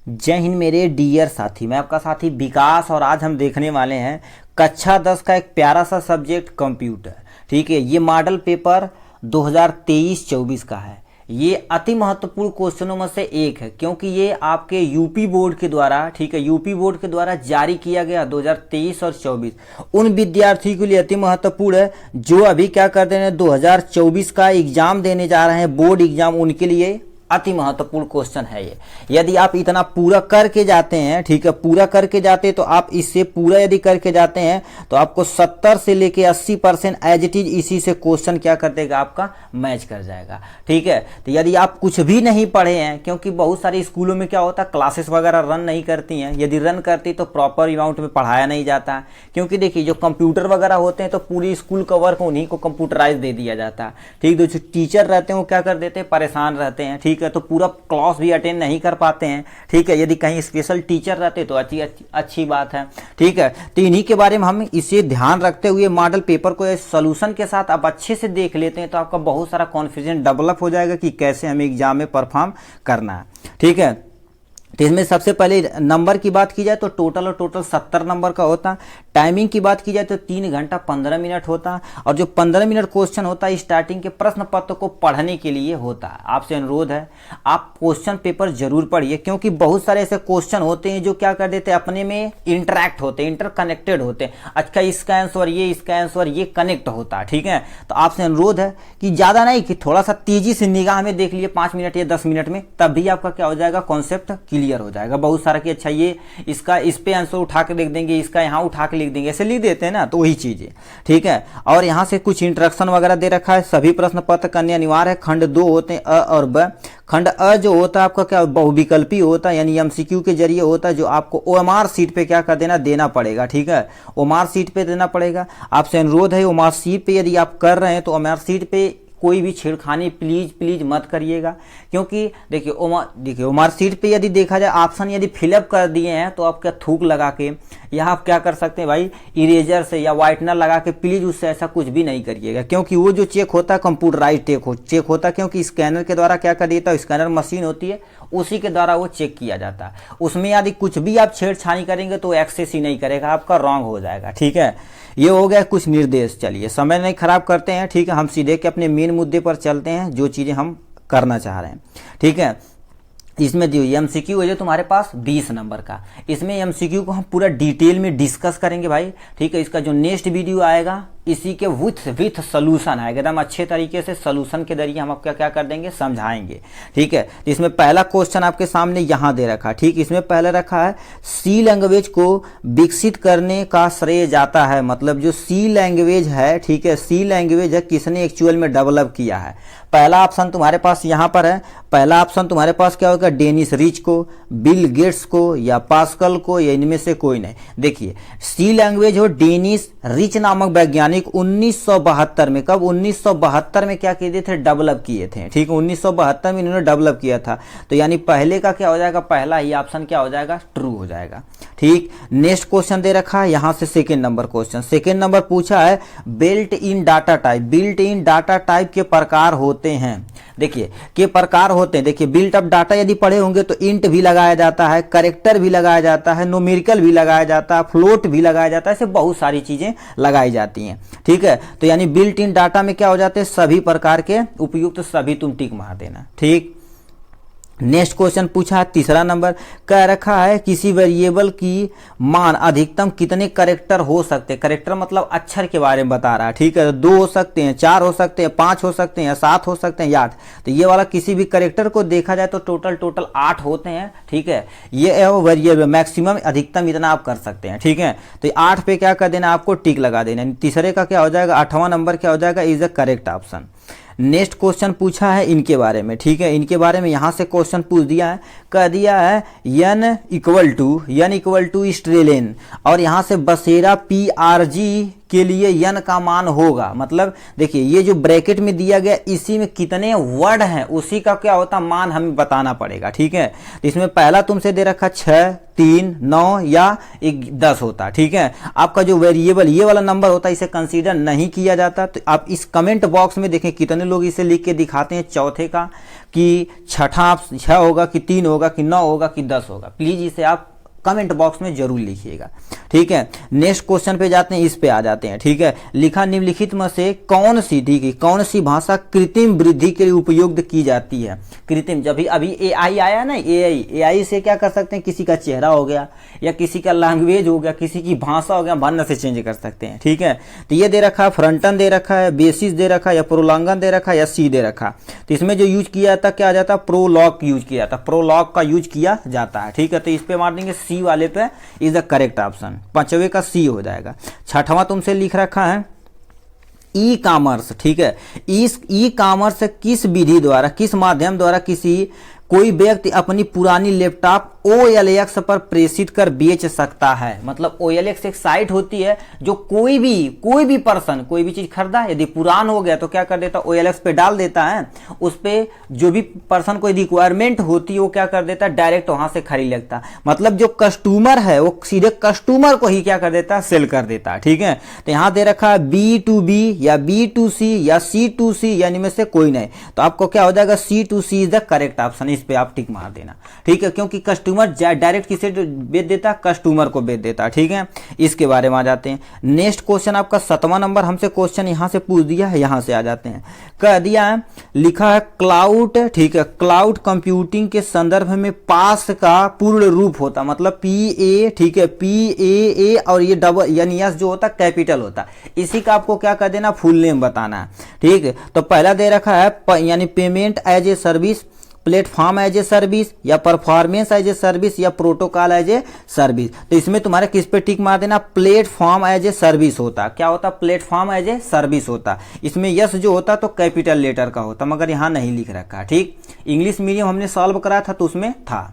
जय हिंद मेरे डियर साथी, मैं आपका साथी विकास और आज हम देखने वाले हैं कक्षा 10 का एक प्यारा सा सब्जेक्ट कंप्यूटर। ठीक है, ये मॉडल पेपर 2023-24 का है। ये अति महत्वपूर्ण क्वेश्चनों में से एक है क्योंकि ये आपके यूपी बोर्ड के द्वारा, ठीक है, यूपी बोर्ड के द्वारा जारी किया गया 2023 और 24 उन विद्यार्थियों के लिए अति महत्वपूर्ण है जो अभी क्या करते हैं 2024 का एग्जाम देने जा रहे हैं, बोर्ड एग्जाम, उनके लिए अति महत्वपूर्ण क्वेश्चन है ये। यदि आप इतना पूरा करके जाते हैं, ठीक है, पूरा करके जाते हैं तो आप इससे पूरा यदि करके जाते हैं तो आपको 70 से लेके 80% एज इट इज इसी से क्वेश्चन क्या कर देगा, आपका मैच कर जाएगा। ठीक है, तो यदि आप कुछ भी नहीं पढ़े हैं, क्योंकि बहुत सारे स्कूलों में क्या होता है क्लासेस वगैरह रन नहीं करती हैं, यदि रन करती तो प्रॉपर अमाउंट में पढ़ाया नहीं जाता है। क्योंकि देखिए जो कंप्यूटर वगैरह होते हैं तो पूरी स्कूल का वर्क उन्हीं को कंप्यूटराइज दे दिया जाता है। ठीक, जो टीचर रहते हैं वो क्या कर देते हैं, परेशान रहते हैं। ठीक है, तो पूरा क्लास भी अटेंड नहीं कर पाते हैं। ठीक है, यदि कहीं स्पेशल टीचर रहते तो अच्छी बात है। ठीक है, तो इन्हीं के बारे में हम इसे ध्यान रखते हुए मॉडल पेपर को सॉल्यूशन के साथ आप अच्छे से देख लेते हैं तो आपका बहुत सारा कॉन्फिडेंस डेवलप हो जाएगा कि कैसे हमें एग्जाम में परफॉर्म करना है। ठीक है, तो इसमें सबसे पहले नंबर की बात की जाए तो टोटल 70 नंबर का होता है। टाइमिंग की बात की जाए तो 3 घंटा 15 मिनट होता है और जो 15 मिनट क्वेश्चन होता है स्टार्टिंग के प्रश्न पत्र को पढ़ने के लिए होता है। आपसे अनुरोध है आप क्वेश्चन पेपर जरूर पढ़िए क्योंकि बहुत सारे ऐसे क्वेश्चन होते हैं जो क्या कर देते हैं, अपने में इंटरैक्ट होते हैं, इंटरकनेक्टेड होते हैं। अच्छा, इसका आंसर ये, इसका आंसर ये कनेक्ट होता है। ठीक है, तो आपसे अनुरोध है कि ज़्यादा नहीं, कि थोड़ा सा तेजी से निगाह में देख लिए 5 मिनट या 10 मिनट में, तब भी आपका क्या हो जाएगा, कॉन्सेप्ट क्लियर हो जाएगा। बहुत सारा कि अच्छा ये इसका इस पे आंसर उठा के लिख देंगे, इसका यहाँ उठा के लिख देंगे, ऐसे लिख देते हैं ना, तो वही चीजें। ठीक है, और यहाँ से कुछ इंट्रोडक्शन वगैरह दे रखा है। सभी प्रश्न पत्र करने अनिवार्य है। खंड 2 होते हैं अ और ब। खंड अ जो होता है आपका क्या बहुविकल्पी होता है, यानी एमसीक्यू के जरिए होता है, जो आपको ओएमआर सीट पे क्या कर देना पड़ेगा। ठीक है, ओएमआर सीट पे देना पड़ेगा। आपसे अनुरोध है ओएमआर सीट पे यदि आप कर रहे हैं तो ओएमआर सीट पे कोई भी छेड़खानी प्लीज मत करिएगा। क्योंकि देखिए ओएमआर सीट पे यदि देखा जाए ऑप्शन यदि फिलअप कर दिए हैं तो आप क्या थूक लगा के या आप क्या कर सकते हैं भाई, इरेजर से या व्हाइटनर लगा के प्लीज उससे ऐसा कुछ भी नहीं करिएगा। क्योंकि वो जो चेक होता है कंप्यूटराइज चेक होता है, क्योंकि स्कैनर के द्वारा क्या कर देता है, स्कैनर मशीन होती है उसी के द्वारा वो चेक किया जाता है। उसमें यदि कुछ भी आप छेड़छाड़ी करेंगे तो एक्सेस ही नहीं करेगा, आपका रॉन्ग हो जाएगा। ठीक है, ये हो गया कुछ निर्देश। चलिए समय नहीं खराब करते हैं। ठीक है, हम सीधे के अपने मेन मुद्दे पर चलते हैं, जो चीजें हम करना चाह रहे हैं। ठीक है, इसमें जो एमसीक्यू है जो तुम्हारे पास 20 नंबर का, इसमें एमसीक्यू को हम पूरा डिटेल में डिस्कस करेंगे भाई। ठीक है, इसका जो नेक्स्ट वीडियो आएगा इसी के विथ सोल्यूशन आएगा, एकदम अच्छे तरीके से सोल्यूशन के जरिए हम आपका क्या कर देंगे, समझाएंगे। ठीक है, तो इसमें पहला क्वेश्चन आपके सामने यहाँ दे रखा है। ठीक, इसमें पहले रखा है सी लैंग्वेज को विकसित करने का श्रेय जाता है, मतलब जो सी लैंग्वेज है, ठीक है, सी लैंग्वेज है किसने एक्चुअल में डेवलप किया है। पहला ऑप्शन तुम्हारे पास यहाँ पर है। पहला ऑप्शन तुम्हारे पास क्या होगा, डेनिस रिच को, बिल गेट्स को या पास्कल को, या इनमें से कोई नहीं। देखिए सी लैंग्वेज हो डेनिस रिच नामक वैज्ञानिक 1972 में, कब 1972 में क्या किए थे, डेवलप किए थे। ठीक है, 1972 में इन्होंने डेवलप किया था। तो यानी पहले का क्या हो जाएगा, पहला ही ऑप्शन क्या हो जाएगा, ट्रू हो जाएगा। ठीक, नेक्स्ट क्वेश्चन दे रखा है यहां से second number question. Second number पूछा है built in data type. Built in data type के प्रकार होते हैं। देखिए के प्रकार होते हैं, देखिए बिल्ट अप डाटा यदि पढ़े होंगे तो इंट भी लगाया जाता है, कैरेक्टर भी लगाया जाता है, न्यूमेरिकल भी लगाया जाता है, फ्लोट भी लगाया जाता है, ऐसे बहुत सारी चीजें लगाई जाती हैं। ठीक है, तो यानी बिल्ट इन डाटा में क्या हो जाते हैं, सभी प्रकार के उपयुक्त सभी तुम टिक मार देना। ठीक, नेक्स्ट क्वेश्चन पूछा है तीसरा नंबर, कह रखा है किसी वेरिएबल की मान अधिकतम कितने कैरेक्टर हो सकते हैं। कैरेक्टर मतलब अक्षर के बारे में बता रहा है। ठीक है, 2 हो सकते हैं, 4 हो सकते हैं, 5 हो सकते हैं, या 7 हो सकते हैं, या 8। तो ये वाला किसी भी कैरेक्टर को देखा जाए तो टोटल 8 होते हैं। ठीक है, ये है वो वेरिएबल, मैक्सिमम अधिकतम इतना आप कर सकते हैं। ठीक है, तो 8 पे क्या कर देना, आपको टिक लगा देना। तीसरे का क्या हो जाएगा, 8वां नंबर क्या हो जाएगा, is the correct option. Next question पूछा है इनके बारे में। ठीक है, इनके बारे में यहां से क्वेश्चन पूछ दिया है, कह दिया है n इक्वल टू स्ट्रेलेन, और यहां से बसेरा PRG के लिए यन का मान होगा, मतलब देखिए ये जो ब्रैकेट में दिया गया इसी में कितने वर्ड हैं उसी का क्या होता मान हमें बताना पड़ेगा। ठीक है, तो इसमें पहला तुमसे दे रखा 6, 3, 9 या 10 होता। ठीक है, आपका जो वेरिएबल ये वाला नंबर होता है इसे कंसीडर नहीं किया जाता। तो आप इस कमेंट बॉक्स में देखें कितने लोग इसे लिख के दिखाते हैं चौथे का, कि छठा 6 होगा कि 3 होगा कि 9 होगा कि 10 होगा। प्लीज इसे आप कमेंट बॉक्स में जरूर लिखिएगा। ठीक है, नेक्स्ट क्वेश्चन पे जाते हैं, इस पे आ जाते हैं। ठीक है, लिखा निम्नलिखित में से कौन सी, ठीक है, कौन सी भाषा कृत्रिम वृद्धि के लिए उपयोग की जाती है। कृत्रिम, जब भी अभी एआई आया ना, एआई से क्या कर सकते हैं, किसी का चेहरा हो गया या किसी का लैंग्वेज हो गया, किसी की भाषा हो गया, वर्ण से चेंज कर सकते हैं। ठीक है, तो ये दे रखा है फ्रंटन दे रखा है, बेसिस दे रखा है, या प्रोलॉन्गन दे रखा है, या सी दे रखा। तो इसमें जो यूज किया जाता क्या आ जाता, प्रोलॉग यूज किया जाता, प्रोलॉग का यूज किया जाता है। ठीक है, तो इस पे मार देंगे सी वाले पे इज द करेक्ट ऑप्शन, पांचवे का सी हो जाएगा। छठवां तुमसे लिख रखा है ई कॉमर्स। ठीक है, इस ई कॉमर्स किस विधि द्वारा, किस माध्यम द्वारा कोई व्यक्ति अपनी पुरानी लैपटॉप OLX पर प्रेषित कर बेच सकता है। मतलब OLX एक साइट होती है जो कोई भी पर्सन कोई भी चीज खरीदा, यदि पुरान हो गया तो क्या कर देता, OLX पे डाल देता है। उस पे जो भी पर्सन कोई रिक्वायरमेंट होती है वो क्या कर देता है, डायरेक्ट वहां से खरीद लेता। मतलब जो कस्टमर है वो सीधे कस्टमर को ही क्या कर देता है, सेल कर देता है। ठीक है, तो यहां दे रखा है B2B या B2C या C2C, यानी में से कोई नहीं। तो आपको क्या हो जाएगा, C2C is the correct option. इस पे आप टिक मार देना। ठीक है, क्योंकि कस्टमर डायरेक्ट किसे बेच देता, कस्टमर को बेच देता। ठीक है, इसके बारे में आ जाते हैं। नेक्स्ट क्वेश्चन आपका 7वां नंबर, हमसे क्वेश्चन यहां से पूछ दिया है, यहां से आ जाते हैं। कह दिया है, लिखा है क्लाउड। ठीक है, क्लाउड कंप्यूटिंग के संदर्भ में पास का पूर्ण रूप होता, मतलब PA। ठीक है, PAA और ये डबल यानी एस जो होता कैपिटल होता, इसी का आपको क्या कर देना, फुल नेम बताना है। ठीक है, तो पहला दे रखा है यानी payment as a service, platform as a service, या परफॉर्मेंस एज ए सर्विस, या प्रोटोकॉल एज ए सर्विस। तो इसमें तुम्हारे किस पे टिक मार देना, प्लेटफॉर्म एज ए सर्विस होता। क्या होता, प्लेटफॉर्म एज ए सर्विस होता। इसमें यस जो होता तो कैपिटल लेटर का होता, मगर यहां नहीं लिख रखा। ठीक, इंग्लिश मीडियम हमने सॉल्व कराया था तो उसमें था,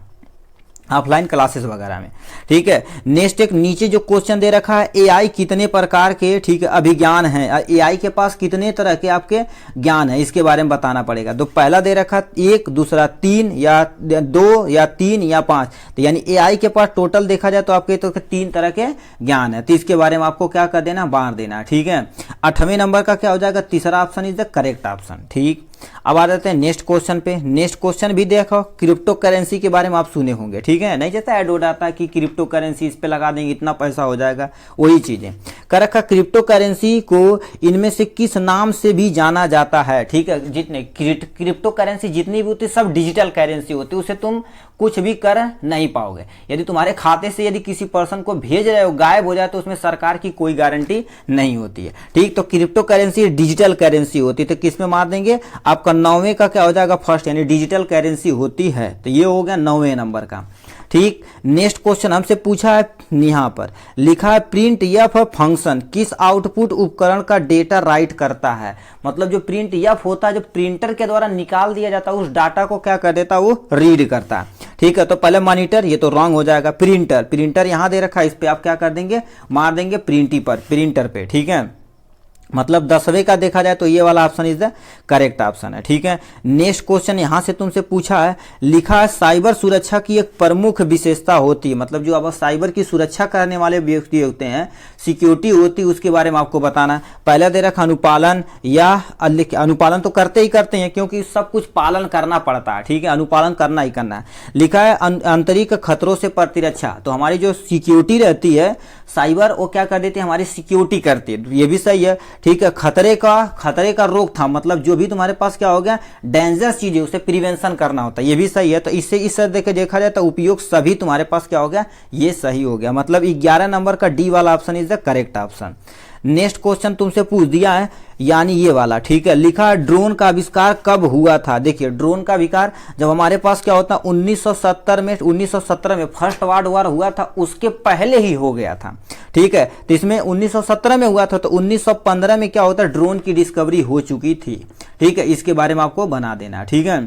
ऑफलाइन क्लासेस वगैरह में। ठीक है, नेक्स्ट एक नीचे जो क्वेश्चन दे रखा है, एआई कितने प्रकार के, ठीक है, अभिज्ञान है। एआई के पास कितने तरह के आपके ज्ञान है, इसके बारे में बताना पड़ेगा। तो पहला दे रखा 1, दूसरा 3 या 2 या 3 या 5। तो यानी एआई के पास टोटल देखा जाए तो आपके तो 3 तरह के ज्ञान है। तो इसके बारे में आपको क्या कर देना, बांट देना। ठीक है, 8वें नंबर का क्या हो जाएगा, तीसरा option is the correct option. ठीक, अब आ जाते हैं नेक्स्ट क्वेश्चन पे। नेक्स्ट क्वेश्चन भी देखो, क्रिप्टो करेंसी के बारे में आप सुने होंगे। ठीक है, नहीं जैसा ऐड हो जाता है कि क्रिप्टो करेंसी इस पे लगा देंगे इतना पैसा हो जाएगा, वही चीजें कर रखा। क्रिप्टो करेंसी को इनमें से किस नाम से भी जाना जाता है। ठीक है, जितने क्रिप्टो करेंसी जितनी भी होती है सब डिजिटल करेंसी होती है, उसे तुम कुछ भी कर नहीं पाओगे। यदि तुम्हारे खाते से यदि किसी पर्सन को भेज रहे हो, गायब हो जाए तो उसमें सरकार की कोई गारंटी नहीं होती है। ठीक, तो क्रिप्टो करेंसी डिजिटल करेंसी होती है। तो किस में मार देंगे, आपका 9वें का क्या हो जाएगा, फर्स्ट, यानी डिजिटल करेंसी होती है। तो ये हो गया 9वें नंबर का। ठीक, नेक्स्ट क्वेश्चन हमसे पूछा है, यहां पर लिखा है प्रिंट एफ फंक्शन किस आउटपुट उपकरण का डेटा राइट करता है। मतलब जो प्रिंट एफ होता है, जो प्रिंटर के द्वारा निकाल दिया जाता है उस डाटा को क्या कर देता है, वो रीड करता है। ठीक है, तो पहले मॉनिटर, ये तो रॉन्ग हो जाएगा। प्रिंटर यहां दे रखा है, इस पे आप क्या कर देंगे, मार देंगे प्रिंटर पे। ठीक है, मतलब 10वें का देखा जाए तो ये वाला option is the correct option है। ठीक है, नेक्स्ट क्वेश्चन यहां से तुमसे पूछा है, लिखा है साइबर सुरक्षा की एक प्रमुख विशेषता होती है। मतलब जो अब साइबर की सुरक्षा करने वाले व्यक्ति होते हैं, सिक्योरिटी होती है, उसके बारे में आपको बताना। पहला दे रखा अनुपालन, या अनुपालन तो करते ही करते हैं क्योंकि सब कुछ पालन करना पड़ता है। ठीक है, अनुपालन करना ही करना है। लिखा है आंतरिक खतरों से प्रतिरक्षा। तो हमारी जो सिक्योरिटी रहती है साइबर, वो क्या कर देती है, हमारी सिक्योरिटी करती है। तो ये भी सही है। ठीक है, खतरे का रोकथाम, मतलब जो भी तुम्हारे पास क्या हो गया डेंजरस चीज है उसे प्रिवेंशन करना होता है, ये भी सही है। तो इससे इस देखे देखा जाए तो उपयोग सभी तुम्हारे पास क्या हो गया, ये सही हो गया। मतलब 11 नंबर का डी वाला option is the correct option. Next question तुमसे पूछ दिया है, यानी ये वाला। ठीक है, लिखा है ड्रोन का आविष्कार कब हुआ था। देखिए, ड्रोन का आविष्कार जब हमारे पास क्या होता है 1917 में फर्स्ट वर्ल्ड वॉर हुआ था, उसके पहले ही हो गया था। ठीक है, तो इसमें 1917 में हुआ था, तो 1915 में क्या होता है ड्रोन की डिस्कवरी हो चुकी थी। ठीक है, इसके बारे में आपको बना देना। ठीक है,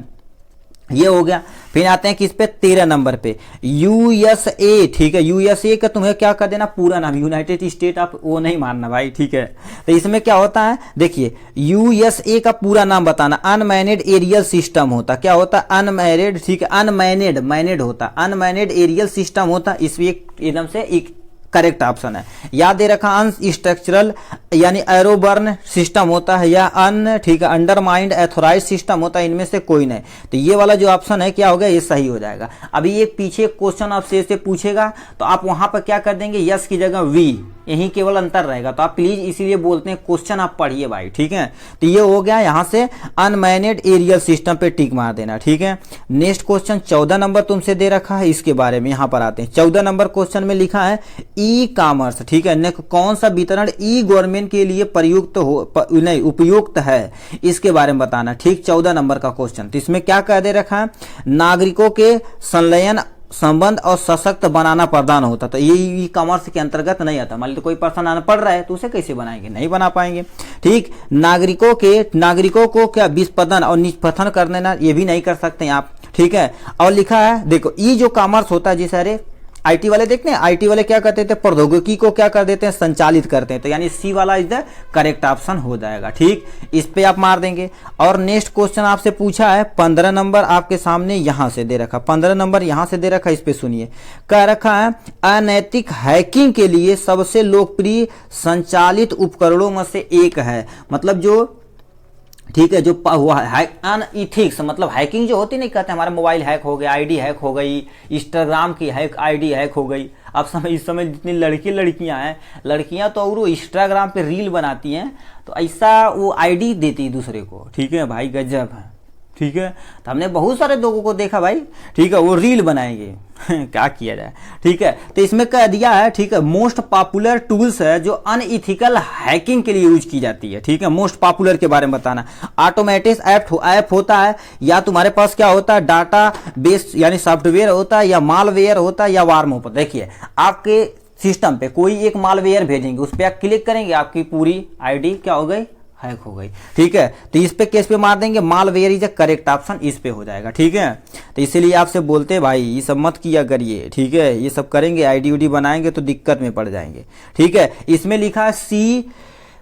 ये हो गया। फिर आते हैं किस पे, 13 नंबर पे यूएसए। ठीक है, यूएसए का तुम्हें क्या कर देना, पूरा नाम, यूनाइटेड स्टेट ऑफ, वो नहीं मानना भाई। ठीक है, तो इसमें क्या होता है, देखिए यूएसए का पूरा नाम बताना, अनमैनेड एरियल सिस्टम होता, क्या होता, अनमैरिड, ठीक है, अनमैनेड, मैनेड होता, अनमैनेड एरियल सिस्टम होता, इसमें एकदम से एक करेक्ट ऑप्शन है। याद दे रखा, अनस्ट्रक्चरल यानी एरोबर्न सिस्टम होता है, या ठीक है, अंडरमाइंड एथोराइज सिस्टम होता है, इनमें से कोई नहीं। तो ये वाला जो ऑप्शन है क्या हो गया, ये सही हो जाएगा। अभी ये पीछे क्वेश्चन आपसे से पूछेगा तो आप वहां पर क्या कर देंगे, यस की जगह वी, यही केवल अंतर रहेगा। तो आप प्लीज इसीलिए बोलते हैं क्वेश्चन आप पढ़िए भाई। ठीक है, तो ये हो गया, यहां से अनमैनेड एरियल सिस्टम पे टिक मार देना। ठीक है, नेक्स्ट क्वेश्चन 14 नंबर तुमसे दे रखा है, इसके बारे में यहां पर आते हैं। 14 नंबर क्वेश्चन में लिखा है ई कॉमर्स। ठीक है, कौन सा वितरण ई गवर्नमेंट के लिए प्रयुक्त हो, नहीं उपयुक्त है, इसके बारे में बताना। ठीक, 14 नंबर का क्वेश्चन। तो इसमें क्या कह दे रखा है, नागरिकों के संलयन, संबंध और सशक्त बनाना प्रदान होता। तो ये ई कॉमर्स के अंतर्गत नहीं आता। मान लो तो कोई पर्सन अनपढ़ रहा है तो उसे कैसे बनाएंगे, नहीं बना पाएंगे। ठीक, नागरिकों को क्या विस्पदन और निष्पथन करने ना, ये भी नहीं कर सकते आप। ठीक है, और लिखा है देखो, ई जो कॉमर्स होता है, जिसे अरे आईटी वाले देखते हैं, आईटी वाले क्या करते थे, प्रौद्योगिकी को क्या कर देते हैं, संचालित करते हैं। तो यानी सी वाला इज द करेक्ट ऑप्शन हो जाएगा। ठीक, इस पे आप मार देंगे। और नेक्स्ट क्वेश्चन आपसे पूछा है 15 नंबर आपके सामने यहां से दे रखा, 15 नंबर यहां से दे रखा, इस पे सुनिए। कह रखा है अनैतिक हैकिंग के लिए सबसे लोकप्रिय संचालित उपकरणों में से एक है। मतलब जो, ठीक है, जो हुआ है अनइथिक्स, मतलब हैकिंग जो होती नहीं, कहते हमारा मोबाइल हैक हो गया, आईडी हैक हो गई, इंस्टाग्राम की हैक आईडी हैक हो गई। अब इस समय जितनी लड़कियां हैं, लड़कियां तो और इंस्टाग्राम पे रील बनाती हैं, तो ऐसा वो आईडी देती दूसरे को। ठीक है भाई, गजब है। ठीक है, तो हमने बहुत सारे लोगों को देखा भाई। ठीक है, वो रील बनाएंगे क्या किया जाए। ठीक है, तो इसमें कह दिया है, ठीक है, मोस्ट पॉपुलर टूल्स है जो अनइथिकल हैकिंग के लिए यूज की जाती है। ठीक है, मोस्ट पॉपुलर के बारे में बताना। ऑटोमेटिक ऐप होता है, या तुम्हारे पास क्या होता है, डाटा बेस यानी सॉफ्टवेयर होता है, या मालवेयर होता है, या वार्म होता है। देखिए, आपके सिस्टम पे कोई एक मालवेयर भेजेंगे, उस पर आप क्लिक करेंगे, आपकी पूरी आईडी क्या हो गई, हैक हो गई। ठीक है, तो इस पे केस पे मार देंगे, मालवेयर इज करेक्ट ऑप्शन, इस पे हो जाएगा। ठीक है, तो इसीलिए आपसे बोलते हैं भाई ये सब मत किया करिए। ठीक है, ये सब करेंगे, आईडी उडी बनाएंगे तो दिक्कत में पड़ जाएंगे। ठीक है, इसमें लिखा है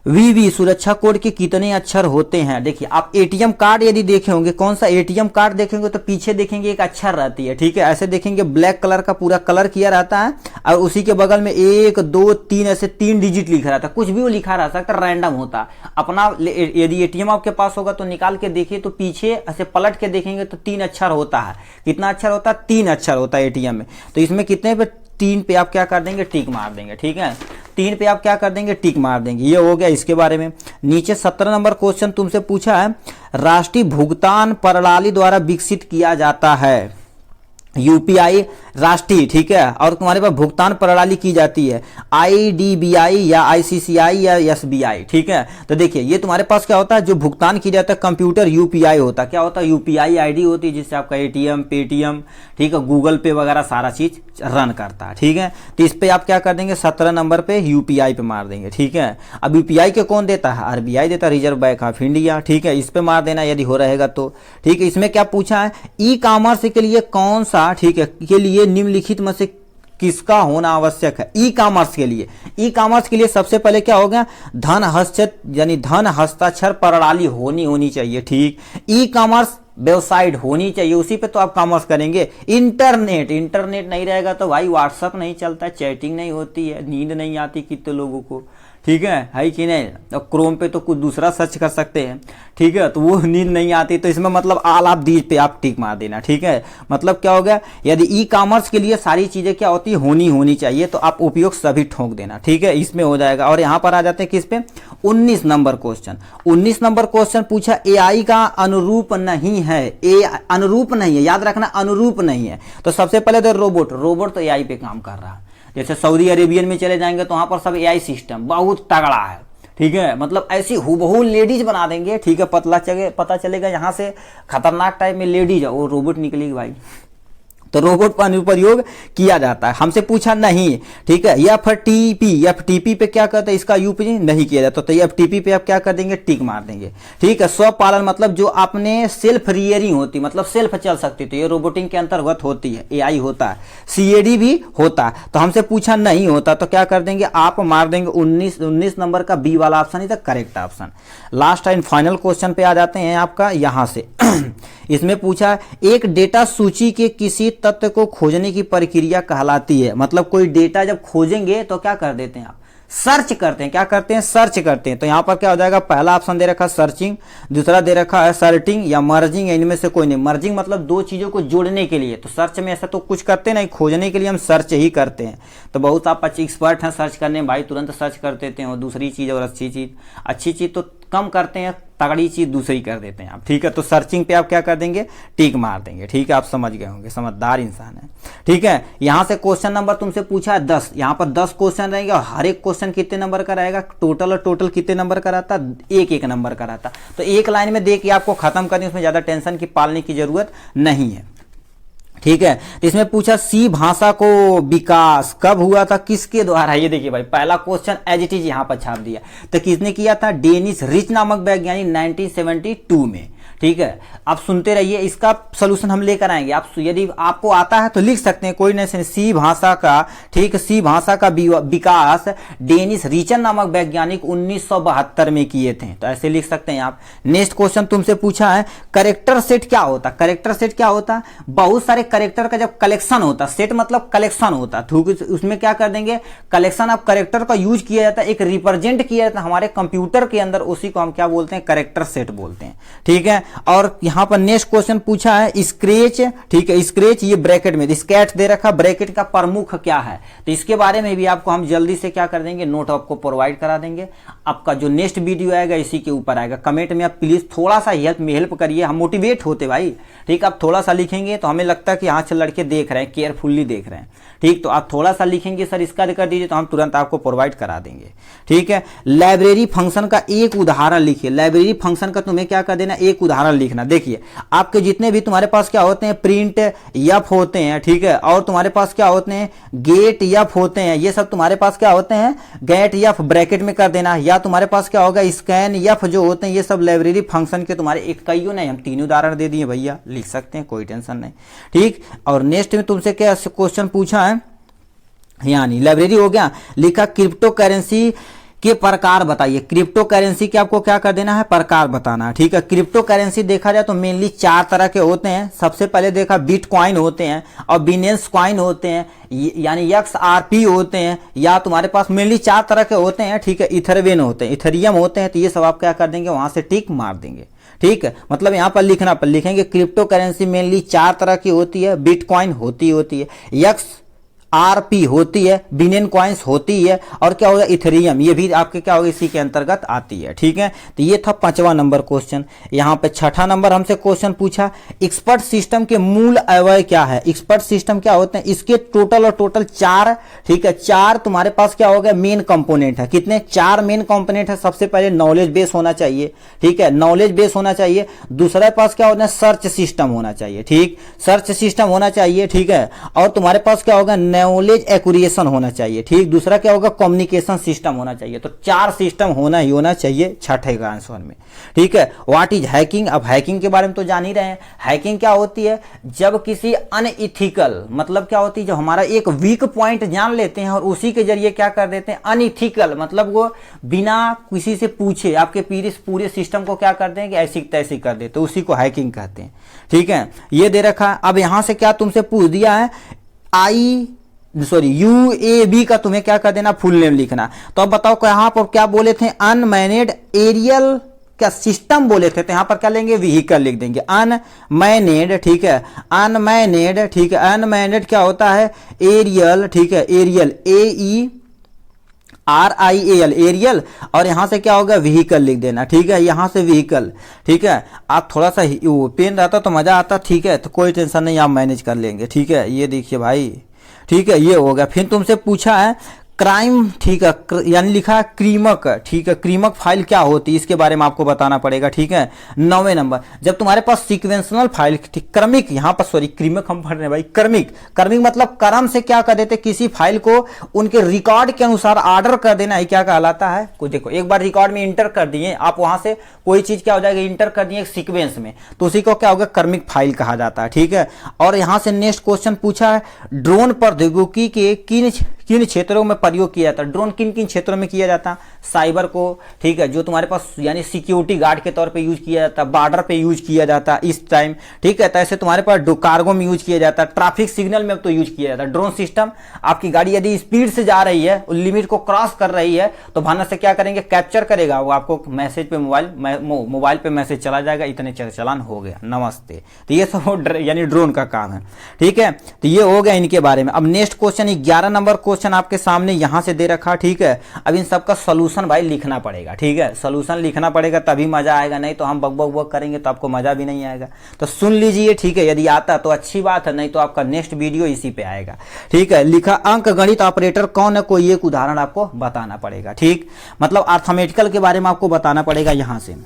CVV सुरक्षा कोड के कितने अक्षर होते हैं। देखिए, आप एटीएम कार्ड यदि देखे होंगे, कौन सा एटीएम कार्ड देखेंगे तो पीछे देखेंगे एक अक्षर रहती है। ठीक है, ऐसे देखेंगे ब्लैक कलर का पूरा कलर किया रहता है, और उसी के बगल में 1 2 3 ऐसे 3 डिजिट लिखा रहता है। कुछ भी वो लिखा रह सकता है, रैंडम होता। अपना यदि एटीएम आपके पास होगा तो निकाल के देखिए, तो पीछे ऐसे पलट के देखेंगे तो 3 अक्षर होता है। कितना अक्षर होता है, 3 अक्षर होता है एटीएम में। तो इसमें कितने पे, 3 पे आप क्या कर देंगे, टिक मार देंगे। ठीक है, 3 पे आप क्या कर देंगे, टिक मार देंगे। ये हो गया इसके बारे में। नीचे 17 नंबर क्वेश्चन तुमसे पूछा है, राष्ट्रीय भुगतान प्रणाली द्वारा विकसित किया जाता है, यूपीआई राष्ट्रीय। ठीक है, और तुम्हारे पास भुगतान प्रणाली की जाती है IDBI या ICCI या SBI। ठीक है, तो देखिए ये तुम्हारे पास क्या होता है, जो भुगतान की जाता है कंप्यूटर UPI होता है। क्या होता है, UPI ID होती है, जिससे आपका ATM, पेटीएम, ठीक है, गूगल पे वगैरह सारा चीज रन करता है। ठीक है, तो इस पे आप क्या कर देंगे, 17 नंबर पे UPI पे मार देंगे। ठीक है, अब UPI के कौन देता है, RBI देता है, रिजर्व बैंक ऑफ इंडिया। ठीक है, इस पे मार देना यदि हो रहेगा तो। ठीक है, इसमें क्या पूछा है, ई कॉमर्स के लिए कौन सा, ठीक है, के लिए निम्नलिखित में से किसका होना आवश्यक है। ई कॉमर्स के लिए, ई कॉमर्स के लिए सबसे पहले क्या हो गया, धन हस्ताक्षर प्रणाली होनी चाहिए। ठीक, ई कॉमर्स वेबसाइट होनी चाहिए, उसी पे तो आप कॉमर्स करेंगे। इंटरनेट नहीं रहेगा तो भाई व्हाट्सअप नहीं चलता, चैटिंग नहीं होती है, नींद नहीं आती कितने लोगों को। ठीक है कि नहीं, तो क्रोम पे तो कुछ दूसरा सर्च कर सकते हैं। ठीक है, तो वो नींद नहीं आती, तो इसमें मतलब आल आप दीज पे आप टिक मार देना। ठीक है, मतलब क्या हो गया, यदि ई कॉमर्स के लिए सारी चीजें क्या होती है, होनी चाहिए, तो आप उपयोग सभी ठोक देना। ठीक है, इसमें हो जाएगा। और यहां पर आ जाते हैं किस पे, 19 नंबर क्वेश्चन। 19 नंबर क्वेश्चन पूछा, AI का अनुरूप नहीं है, अनुरूप नहीं है, याद रखना अनुरूप नहीं है। तो सबसे पहले तो रोबोट तो AI पे काम कर रहा है। जैसे सऊदी अरेबियन में चले जाएंगे तो वहां पर सब AI सिस्टम बहुत तगड़ा है। ठीक है, मतलब ऐसी हुबहू लेडीज बना देंगे। ठीक है, पता चलेगा यहाँ से खतरनाक टाइप में लेडीज है, वो रोबोट निकलेगी भाई। तो रोबोट का अनुप्रयोग किया जाता है। हमसे पूछा नहीं, ठीक है। एफटीपी पे क्या करते हैं, इसका यूपी नहीं किया जाता, तो एफटीपी पे आप क्या कर देंगे, टिक मार देंगे, ठीक है। स्वपालन मतलब जो अपने सेल्फ रियरिंग होती, मतलब सेल्फ चल सकती, तो ये रोबोटिंग के अंतर्गत होती है, एआई होता है। सीएडी भी होता है। तो हमसे पूछा नहीं होता तो क्या कर देंगे, आप मार देंगे 19 नंबर का बी वाला option is the correct option. Last and final question पे आ जाते हैं आपका यहां से। इसमें पूछा एक डेटा सूची के किसी तत्व को खोजने की प्रक्रिया कहलाती है। मतलब कोई डेटा जब खोजेंगे तो क्या कर देते हैं आप, सर्च करते हैं। क्या करते हैं, सर्च करते हैं। तो यहां पर क्या हो जाएगा, पहला ऑप्शन दे रखा है सर्चिंग, दूसरा दे रखा है सर्टिंग या मर्जिंग, इनमें से कोई नहीं। मर्जिंग मतलब दो चीजों को जोड़ने के लिए, तो सर्च में ऐसा तो कुछ करते नहीं, खोजने के लिए हम सर्च ही करते हैं। तो बहुत आप एक्सपर्ट हैं सर्च करने में भाई, तुरंत सर्च कर देते हैं। और दूसरी चीज और अच्छी चीज तो कम करते हैं, तगड़ी चीज दूसरी कर देते हैं आप, ठीक है। तो सर्चिंग पे आप क्या कर देंगे, टिक मार देंगे, ठीक है। आप समझ गए होंगे, समझदार इंसान है, ठीक है। यहां से क्वेश्चन नंबर तुमसे पूछा है 10, यहां पर 10 क्वेश्चन रहेंगे और हर एक क्वेश्चन कितने नंबर का रहेगा, टोटल और टोटल कितने नंबर का रहता, एक नंबर का रहता। तो एक लाइन में देख के आपको खत्म करनी, उसमें ज्यादा टेंशन की पालने की जरूरत नहीं है, ठीक है। तो इसमें पूछा सी भाषा को विकास कब हुआ था, किसके द्वारा। ये देखिए भाई, पहला क्वेश्चन एज इट इज यहां पर छाप दिया। तो किसने किया था, डेनिस रिच नामक वैज्ञानिक 1972 में, ठीक है। आप सुनते रहिए, इसका सोल्यूशन हम लेकर आएंगे। आप यदि आपको आता है तो लिख सकते हैं, कोई नहीं। सी भाषा का, ठीक, सी भाषा का विकास डेनिस रिचन नामक वैज्ञानिक 1972 में किए थे, तो ऐसे लिख सकते हैं आप। नेक्स्ट क्वेश्चन तुमसे पूछा है करेक्टर सेट क्या होता। करेक्टर सेट क्या होता, बहुत सारे करेक्टर का जब कलेक्शन होता, सेट मतलब कलेक्शन होता, तो उसमें क्या कर देंगे, कलेक्शन ऑफ करेक्टर का यूज किया जाता है, एक रिप्रेजेंट किया जाता है हमारे कंप्यूटर के अंदर, उसी को हम क्या बोलते हैं, करेक्टर सेट बोलते हैं, ठीक है। और यहां पर नेक्स्ट क्वेश्चन पूछा है स्क्रैच, ठीक है। स्क्रैच ये ब्रैकेट में स्कैट दे रखा, ब्रैकेट का प्रमुख क्या है, तो इसके बारे में भी आपको हम जल्दी से क्या कर देंगे, नोट आपको प्रोवाइड करा देंगे। आपका जो नेक्स्ट वीडियो आएगा इसी के ऊपर आएगा। कमेंट में आप प्लीज थोड़ा सा हेल्प करिए, हम मोटिवेट होते भाई, ठीक। आप थोड़ा सा लिखेंगे तो हमें लगता है कि यहाँ से लड़के देख रहे हैं, केयरफुल्ली देख रहे हैं, ठीक। तो आप थोड़ा सा लिखेंगे सर इसका कर दीजिए, तो हम तुरंत आपको प्रोवाइड करा देंगे, ठीक है। लाइब्रेरी फंक्शन का एक उदाहरण लिखिए। लाइब्रेरी फंक्शन का तुम्हें क्या कर देना, एक उदाहरण लिखना। देखिए आपके जितने भी तुम्हारे पास क्या होते हैं, प्रिंट एफ होते हैं, ठीक है। और तुम्हारे पास क्या होते हैं, गेट एफ होते हैं, ये सब तुम्हारे पास क्या होते हैं, गेट एफ ब्रैकेट में कर देना। या तुम्हारे पास क्या होगा, स्कैन एफ जो होते हैं, ये सब लाइब्रेरी फंक्शन के तुम्हारे एक कईयों नहीं, हम 3 उदाहरण दे दिए भैया, लिख सकते हैं, कोई टेंशन नहीं, ठीक। और नेक्स्ट में तुमसे क्या क्वेश्चन पूछा है, यानी लाइब्रेरी हो गया, लिखा क्रिप्टो करेंसी के प्रकार बताइए। क्रिप्टो करेंसी के आपको क्या कर देना है, प्रकार बताना है, ठीक है। क्रिप्टो करेंसी देखा जाए तो मेनली 4 तरह के होते हैं। सबसे पहले देखा बिटकॉइन होते हैं और बिनेंस कॉइन होते हैं, यानी XRP होते हैं, या तुम्हारे पास मेनली 4 तरह के होते हैं, ठीक है। इथरवेन होते हैं, इथेरियम होते हैं, तो ये सब आप क्या कर देंगे, वहां से टिक मार देंगे, ठीक है। मतलब यहां पर लिखना पर लिखेंगे क्रिप्टो करेंसी मेनली 4 तरह की होती है। बिटकॉइन होती है, XRP होती है, बिनेन कॉइन्स होती है, और क्या होगा, इथेरियम, ये भी आपके क्या होगा, इसी के अंतर्गत आती है, ठीक है। तो ये था 5वां नंबर क्वेश्चन। यहां पे 6ठा नंबर हमसे क्वेश्चन पूछा एक्सपर्ट सिस्टम के मूल अवयव क्या है। एक्सपर्ट सिस्टम क्या होते हैं, इसके टोटल और टोटल 4, ठीक है। 4 तुम्हारे पास क्या हो गया, मेन कंपोनेंट है। कितने, 4 मेन कंपोनेंट है। सबसे पहले नॉलेज बेस होना चाहिए, ठीक है, नॉलेज बेस होना चाहिए। दूसरे पास क्या होना है, सर्च सिस्टम होना चाहिए, ठीक, सर्च सिस्टम होना चाहिए, ठीक है। और तुम्हारे पास क्या होगा, नॉलेज एक्विजिशन होना चाहिए, ठीक। दूसरा क्या होगा, कम्युनिकेशन सिस्टम होना चाहिए। तो 4 सिस्टम होना ही होना चाहिए 6ठे का आंसर में, ठीक है। व्हाट इज हैकिंग, अब हैकिंग के बारे में तो जान ही रहे हैं। हैकिंग क्या होती है, जब किसी अनइथिकल, मतलब क्या होती है, जब हमारा एक वीक पॉइंट जान लेते हैं और उसी के जरिए क्या कर देते हैं, अनइथिकल, मतलब वो बिना किसी से पूछे आपके पूरे सिस्टम को क्या कर देंगे, ऐसी तैसी कर देते, उसी को हैकिंग कहते हैं, ठीक है। ये दे रखा। अब यहां से क्या तुमसे पूछ दिया है, UAV का तुम्हें क्या कर देना, फुल नेम लिखना। तो अब बताओ यहां पर क्या बोले थे, अनमैनेड एरियल क्या सिस्टम बोले थे, तो यहां पर क्या लेंगे, व्हीकल लिख देंगे। अनमैनेड, ठीक है, अनमैनेड, ठीक है। अनमैनेड क्या होता है, एरियल, ठीक है, एरियल, AERIAL, एरियल। और यहां से क्या होगा, व्हीकल लिख देना, ठीक है। यहां से व्हीकल, ठीक है। आप थोड़ा सा पेन रहता तो मजा आता, ठीक है। तो कोई टेंशन नहीं, आप मैनेज कर लेंगे, ठीक है। ये देखिए भाई, ठीक है, ये हो गया। फिर तुमसे पूछा है क्राइम, ठीक है, यानी लिखा है क्रीमक, ठीक है, क्रीमक फाइल क्या होती है इसके बारे में आपको बताना पड़ेगा, ठीक है। 9वें नंबर, जब तुम्हारे पास सीक्वेंशनल फाइल, ठीक, क्रमिक, यहाँ पर सॉरी क्रीमक हम पढ़ रहे हैं भाई, क्रमिक, क्रमिक मतलब क्रम से क्या कर देते, किसी फाइल को उनके रिकॉर्ड के अनुसार ऑर्डर कर देना ही क्या कहलाता है। कुछ देखो, एक बार रिकॉर्ड में इंटर कर दिए आप, वहां से कोई चीज क्या हो जाएगा, इंटर कर दिए सीक्वेंस में, तो उसी को क्या होगा, क्रमिक फाइल कहा जाता है, ठीक है। और यहां से नेक्स्ट क्वेश्चन पूछा है, ड्रोन प्रौद्योगिकी के किन किन क्षेत्रों में प्रयोग किया जाता है। ड्रोन किन किन क्षेत्रों में किया जाता है, साइबर को, ठीक है, जो तुम्हारे पास यानी सिक्योरिटी गार्ड के तौर पे यूज किया जाता है, बॉर्डर पे यूज किया जाता है इस टाइम, ठीक है। तो ऐसे तुम्हारे पास कार्गो में यूज किया जाता है, ट्रैफिक सिग्नल में तो यूज किया जाता है। ड्रोन सिस्टम, आपकी गाड़ी यदि स्पीड से जा रही है, लिमिट को क्रॉस कर रही है, तो भाना से क्या करेंगे, कैप्चर करेगा, वो आपको मैसेज पे मोबाइल पे मैसेज चला जाएगा, इतने चालान हो गया, नमस्ते। तो ये सब यानी ड्रोन का काम है, ठीक है। तो ये हो गया इनके बारे में। अब नेक्स्ट क्वेश्चन 11 नंबर क्वेश्चन आपके सामने यहां से दे रखा, ठीक है। अब इन सबका सोल्यूशन भाई लिखना पड़ेगा, ठीक है, सोल्यूशन लिखना पड़ेगा तभी मजा आएगा, नहीं तो हम बक बक बक करेंगे तो आपको मजा भी नहीं आएगा। तो सुन लीजिए, ठीक है, यदि आता तो अच्छी बात है, नहीं तो आपका नेक्स्ट वीडियो इसी पे आएगा, ठीक है। लिखा अंक गणित ऑपरेटर कौन है, कोई एक उदाहरण आपको बताना पड़ेगा, ठीक, मतलब अर्थमेटिकल के बारे में आपको बताना पड़ेगा यहां से,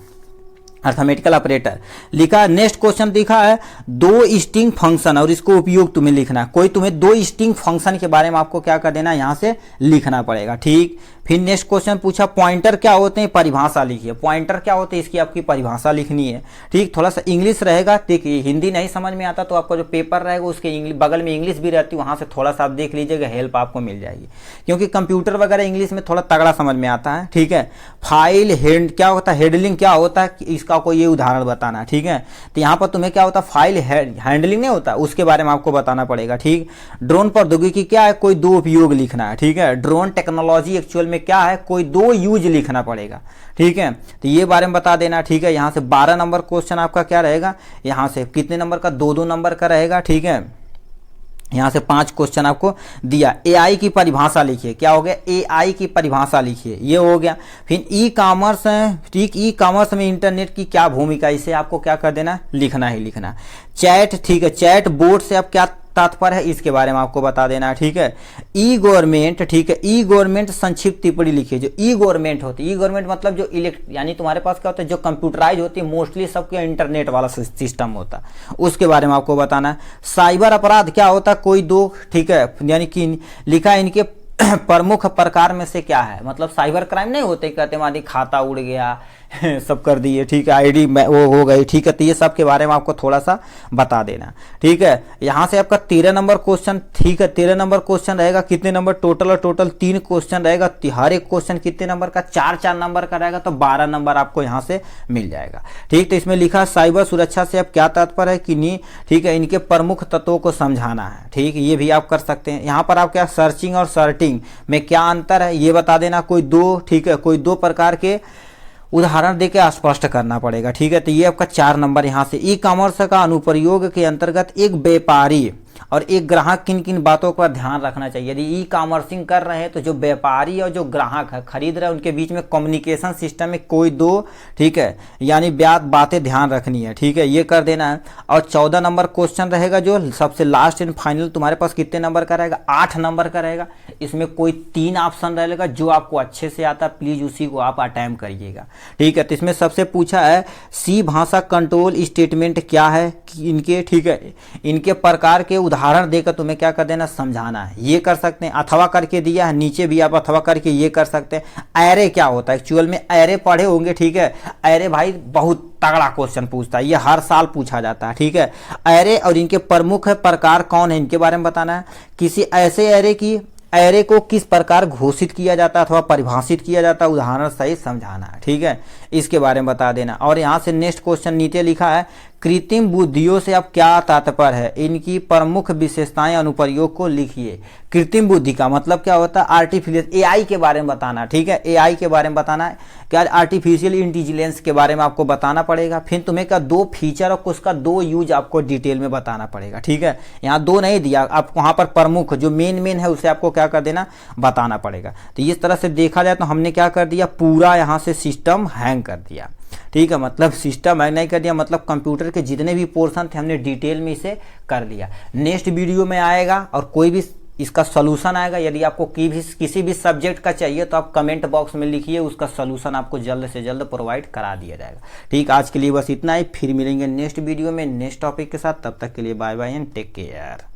अर्थमेटिकल ऑपरेटर। लिखा नेक्स्ट क्वेश्चन दिखा है, दो स्ट्रिंग फंक्शन और इसको उपयोग तुम्हें लिखना है, कोई तुम्हें दो स्ट्रिंग फंक्शन के बारे में आपको क्या कर देना, यहां से लिखना पड़ेगा, ठीक। फिर नेक्स्ट क्वेश्चन पूछा पॉइंटर क्या होते हैं, परिभाषा लिखिए, पॉइंटर क्या होते हैं इसकी आपकी परिभाषा लिखनी है, ठीक। थोड़ा सा इंग्लिश रहेगा, देखिए हिंदी नहीं समझ में आता तो आपका जो पेपर रहेगा उसके बगल में इंग्लिश भी रहती है, वहां से थोड़ा सा आप देख लीजिएगा, हेल्प आपको मिल जाएगी, क्योंकि कंप्यूटर वगैरह इंग्लिश में थोड़ा तगड़ा समझ में आता है, ठीक है। फाइल हैंड क्या होता है, हेडलिंग क्या होता है, इसका कोई ये उदाहरण बताना, ठीक है। तो यहाँ पर तुम्हें क्या होता है, फाइल हैंडलिंग नहीं होता, उसके बारे में आपको बताना पड़ेगा, ठीक। ड्रोन प्रौद्योगिकी क्या है, कोई दो उपयोग लिखना है, ठीक है। ड्रोन टेक्नोलॉजी एक्चुअल में क्या है, कोई दो यूज लिखना पड़ेगा, ठीक है। तो ये बारे में बता देना, ठीक है। यहां से 12 नंबर क्वेश्चन आपका क्या रहेगा, यहां से कितने नंबर का, 2-2 नंबर का रहेगा, ठीक है। यहां से 5 क्वेश्चन आपको दिया। एआई की परिभाषा लिखिए, क्या हो गया, एआई की परिभाषा लिखिए, ये हो गया। फिर ई कॉमर्स है, ठीक, ई कॉमर्स में इंटरनेट की क्या भूमिका, इसे आपको क्या कर देना, लिखना ही लिखना। चैट, ठीक है, चैट बोर्ड से आप क्या तात्पर्य है इसके बारे में आपको बता देना है, ठीक है। ई गवर्नमेंट, ठीक है, ई गवर्नमेंट संक्षिप्त टिप्पणी लिखिए। जो ई गवर्नमेंट होती है, ई गवर्नमेंट मतलब जो यानी तुम्हारे पास क्या होता है, जो कंप्यूटराइज होती है, मोस्टली सबके इंटरनेट वाला सिस्टम होता है, उसके बारे में आपको बताना है। साइबर अपराध क्या होता है, कोई दो, ठीक है, यानी कि लिखा है इनके प्रमुख प्रकार में से क्या है, मतलब साइबर क्राइम नहीं होते, कहते मानी खाता उड़ गया सब कर दिए, ठीक है, आईडी वो हो गई, ठीक है। तो ये सब के बारे में आपको थोड़ा सा बता देना, ठीक है। यहां से आपका 13 नंबर क्वेश्चन, ठीक है, 13 नंबर क्वेश्चन रहेगा, कितने नंबर टोटल, और टोटल 3 क्वेश्चन रहेगा, हर एक क्वेश्चन कितने नंबर का, 4-4 नंबर का रहेगा, तो 12 नंबर आपको यहां से मिल जाएगा, ठीक। तो इसमें लिखा साइबर सुरक्षा से आप क्या तात्पर्य है कि नहीं, ठीक है, इनके प्रमुख तत्वों को समझाना है, ठीक, ये भी आप कर सकते हैं। यहाँ पर आप क्या सर्चिंग और सर्टिंग में क्या अंतर है ये बता देना, कोई दो, ठीक है, कोई 2 प्रकार के उदाहरण देके स्पष्ट करना पड़ेगा, ठीक है। तो ये आपका 4 नंबर। यहाँ से ई कॉमर्स का अनुप्रयोग के अंतर्गत एक व्यापारी और एक ग्राहक किन किन बातों का ध्यान रखना चाहिए। यदि ई कॉमर्सिंग कर रहे हैं तो जो व्यापारी और जो ग्राहक है खरीद रहे हैं उनके बीच में कम्युनिकेशन सिस्टम में कोई दो, ठीक है, यानी बातें ध्यान रखनी है, ठीक है, ये कर देना है। और 14 नंबर क्वेश्चन रहेगा जो सबसे लास्ट एंड फाइनल, तुम्हारे पास कितने नंबर का रहेगा, 8 नंबर का रहेगा। इसमें कोई 3 ऑप्शन रहेगा, जो आपको अच्छे से आता प्लीज उसी को आप अटेम्प्ट करिएगा, ठीक है। तो इसमें सबसे पूछा है सी भाषा कंट्रोल स्टेटमेंट क्या है इनके, ठीक है, इनके प्रकार के उदाहरण देकर तुम्हें क्या कर देना, समझाना है, ये कर सकते हैं। अथवा करके दिया है, नीचे भी आप अथवा करके ये कर सकते हैं। एरे क्या होता है, एक्चुअल में एरे पढ़े होंगे, ठीक है। एरे भाई बहुत तगड़ा क्वेश्चन पूछता है, ये हर साल पूछा जाता है, ठीक है। एरे और इनके प्रमुख प्रकार कौन है, इनके बारे में बताना है। किसी ऐसे एरे की एरे को किस प्रकार घोषित किया जाता है अथवा परिभाषित किया जाता है, उदाहरण सहित समझाना है, ठीक है, इसके बारे में बता देना। और यहाँ से नेक्स्ट क्वेश्चन नीचे लिखा है कृत्रिम बुद्धियों से अब क्या तात्पर्य है, इनकी प्रमुख विशेषताएं अनुप्रयोग को लिखिए। कृत्रिम बुद्धि का मतलब क्या होता है, आर्टिफिशियल एआई के बारे में बताना, ठीक है, एआई के बारे में बताना है, क्या आर्टिफिशियल इंटेलिजेंस के बारे में आपको बताना पड़ेगा। फिर तुम्हें क्या 2 फीचर और उसका 2 यूज आपको डिटेल में बताना पड़ेगा, ठीक है। यहाँ 2 नहीं दिया, आप वहां पर प्रमुख जो मेन है उसे आपको क्या कर देना, बताना पड़ेगा। तो इस तरह से देखा जाए तो हमने क्या कर दिया, पूरा यहाँ से सिस्टम हैंग कर दिया, ठीक है, मतलब सिस्टम हैंग नहीं कर दिया, मतलब कंप्यूटर के जितने भी पोर्शन थे हमने डिटेल में इसे कर लिया। नेक्स्ट वीडियो में आएगा और कोई भी इसका सॉल्यूशन आएगा। यदि आपको किसी भी सब्जेक्ट का चाहिए तो आप कमेंट बॉक्स में लिखिए, उसका सॉल्यूशन आपको जल्द से जल्द प्रोवाइड करा दिया जाएगा। ठीक, आज के लिए बस इतना ही, फिर मिलेंगे नेक्स्ट वीडियो में नेक्स्ट टॉपिक के साथ। तब तक के लिए bye bye and take care.